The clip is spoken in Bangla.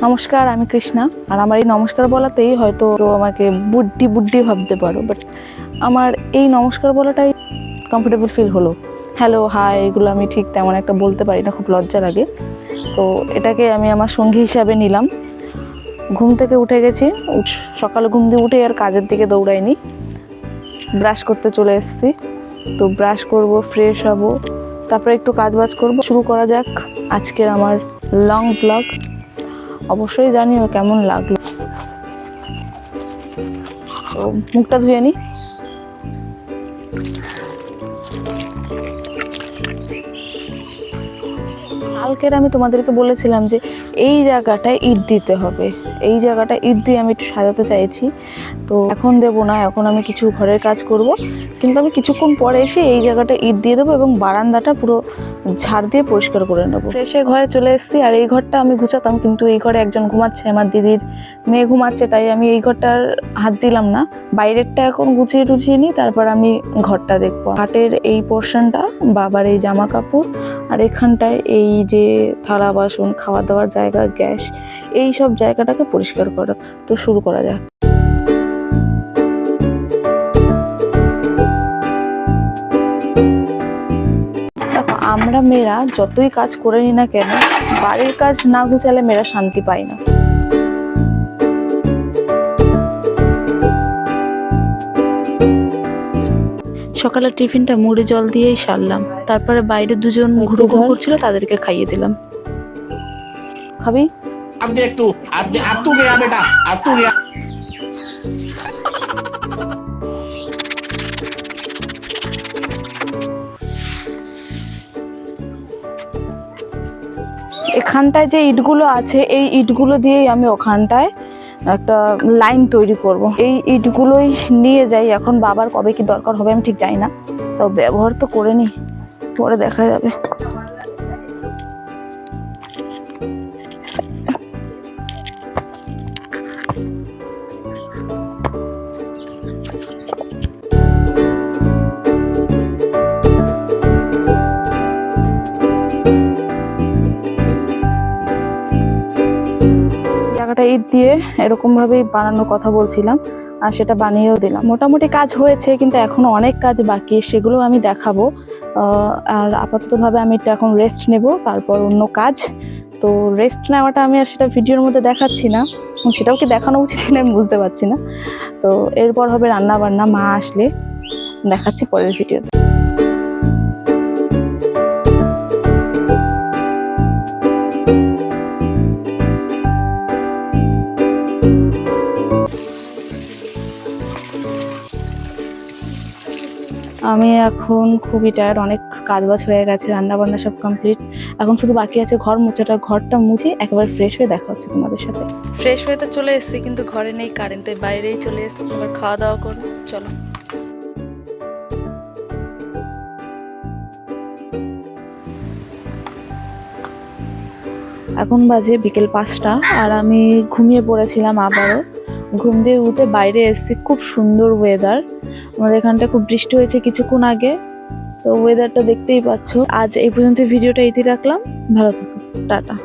নমস্কার, আমি কৃষ্ণা। আর আমার এই নমস্কার বলাতেই হয়তো আমাকে বুড্ডি বুড্ডি ভাবতে পারো, বাট আমার এই নমস্কার বলাটাই কমফোর্টেবল ফিল হলো। হ্যালো, হাই, এগুলো আমি ঠিক তেমন একটা বলতে পারি না, খুব লজ্জা লাগে। তো এটাকে আমি আমার সঙ্গী হিসাবে নিলাম। ঘুম থেকে উঠে গেছি, সকালে ঘুম দিয়ে উঠে আর কাজের দিকে দৌড়াইনি, ব্রাশ করতে চলে এসেছি। তো ব্রাশ করব, ফ্রেশ হব, তারপরে একটু কাজবাজ করব। শুরু করা যাক আজকের আমার লং ব্লগ। অবশ্যই জানিও কেমন লাগলো। তো মুখটা ধুয়ে নিই। কালকের আমি তোমাদেরকে বলেছিলাম যে এই জায়গাটায় ইট দিতে হবে, এই জায়গাটা ইট দিয়ে আমি একটু সাজাতে চাইছি। তো এখন দেবো না, এখন আমি কিছু ঘরের কাজ করব, কিন্তু আমি কিছুক্ষণ পরে এসে এই জায়গাটা ইট দিয়ে দেবো এবং বারান্দাটা পুরো ঝাড় দিয়ে পরিষ্কার করে নেবো। ফ্রেশে ঘরে চলে এসেছি। আর এই ঘরটা আমি গুছাতাম, কিন্তু এই ঘরে একজন ঘুমাচ্ছে, আমার দিদির মেয়ে ঘুমাচ্ছে, তাই আমি এই ঘরটার হাত দিলাম না। বাইরেরটা এখন গুছিয়ে টুছিয়ে নিই, তারপর আমি ঘরটা দেখবো। হাটের এই পোর্শনটা, বাবার এই জামা কাপড়, আর এখানটায় এই যে থালা বাসন, খাওয়া দাওয়ার জায়গা, গ্যাস, এই সব জায়গাটাকে পরিষ্কার করা। তো শুরু করা যাক। দেখো, আমরা মেয়েরা যতই কাজ করে নিই না কেন, বাড়ির কাজ না গুছালে মেয়েরা শান্তি পায় না। সকালের টিফিনটা মুড়ি জল দিয়েই সারলাম। তারপরে বাইরে দুজন ঘুরু ঘুরু করছিল, তাদেরকে খাইয়ে দিলাম। খাবি? अब देख तू, अब तू गया बेटा, अब तू गया। এখানটায় যে ইটগুলো আছে, এই ইটগুলো দিয়েই আমি ওখানটায় একটা লাইন তৈরি করব। এই ইটগুলোই নিয়ে যাই। এখন বাবার কবে কি দরকার হবে আমি ঠিক জানি না, তো ব্যবহার তো করে নিই, পরে দেখা যাবে। জায়গাটা ইট দিয়ে এরকম ভাবেই বানানোর কথা বলছিলাম, আর সেটা বানিয়েও দিলাম। মোটামুটি কাজ হয়েছে, কিন্তু এখনো অনেক কাজ বাকি, সেগুলো আমি দেখাবো। আর আপাততভাবে আমি একটু এখন রেস্ট নেব, তারপর অন্য কাজ। তো রেস্ট নেওয়াটা আমি আর সেটা ভিডিওর মধ্যে দেখাচ্ছি না, সেটাও কি দেখানো উচিত কিনা আমি বুঝতে পারছি না। তো এরপর হবে রান্না বান্না, মা আসলে দেখাচ্ছি পরের ভিডিওতে। আমি এখন খুবই টায়ার্ড, অনেক কাজবাজ হয়ে গেছে, রান্না বান্না সব কমপ্লিট। এখন শুধু বাকি আছে ঘর মুছাটা। ঘরটা মুছে একেবারে ফ্রেশ হয়ে দেখা হচ্ছে তোমাদের সাথে। ফ্রেশ হয়ে তো চলে এসেছি, কিন্তু ঘরে নেই কারেন্ট, তাই বাইরেই চলে এসেছি। এবার খাওয়া দাওয়া করবো, চলো। এখন বাজে বিকেল 5টা, আর আমি ঘুমিয়ে পড়েছিলাম আবারও। ঘুম দিয়ে উঠে বাইরে এসেছি, খুব সুন্দর ওয়েদার। আমাদের এখানটা খুব বৃষ্টি হয়েছে কিছুক্ষণ আগে, তো ওয়েদারটা দেখতেই পাচ্ছ। আজ এই পর্যন্ত ভিডিওটা এতে রাখলাম। ভালো থাকো, টাটা।